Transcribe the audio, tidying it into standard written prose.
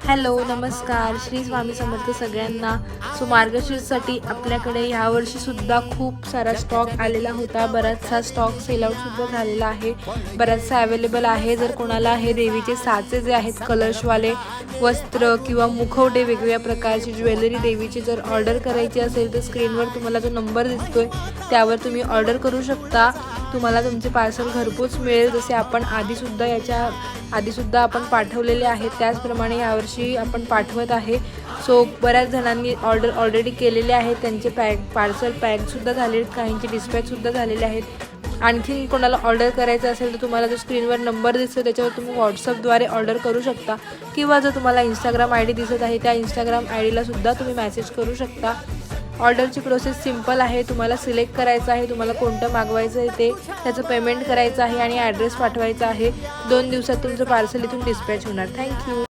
Hello नमस्कार, श्री स्वामी समर्थ सगळ्यांना। So मार्गशीर्षसाठी आपल्याकडे यावर्षी सुद्धा खूप सारा स्टॉक आलेला होता। बराचसा स्टॉक सेल आउट सुद्धा झालेला आहे, बराचसा अवेलेबल आहे। जर कोणाला हे देवीचे साचे जे आहेत कलशवाले वस्त्र किंवा मुखवटे वेगवेगळ्या प्रकारची ज्वेलरी देवीची जर ऑर्डर करायची असेल तर स्क्रीनवर तुम्हाला जो नंबर दिसतोय त्यावर तुम्ही ऑर्डर करू शकता। तुम्हाला तुमचे पार्सल घरपोच मिळेल। जसे आपण याच्या आधी आपण पाठवलेले आहेत त्याचप्रमाणे यावर्षी आपण पाठवत आहे। सो बऱ्याच जणांनी ऑर्डर ऑलरेडी केलेले आहेत, त्यांचे पार्सल पॅकसुद्धा झाले आहेत, काहींचे डिस्पॅचसुद्धा झालेले आहेत। आणखीन कोणाला ऑर्डर करायचं असेल तर तुम्हाला जो स्क्रीनवर नंबर दिसतो त्याच्यावर तुम्ही व्हॉट्सअपद्वारे ऑर्डर करू शकता किंवा जर तुम्हाला इंस्टाग्राम ID दिसत आहे त्या इंस्टाग्राम IDला सुद्धा तुम्ही मेसेज करू शकता। ऑर्डरची प्रोसेस सिंपल आहे। तुम्हाला सिलेक्ट करायचं आहे तुम्हाला कोणतं मागवायचं आहे ते, त्याचं पेमेंट करायचं आहे आणि ॲड्रेस पाठवायचा आहे। 2 दिवसात तुमचं पार्सल इथून डिस्पॅच होणार। थँक्यू।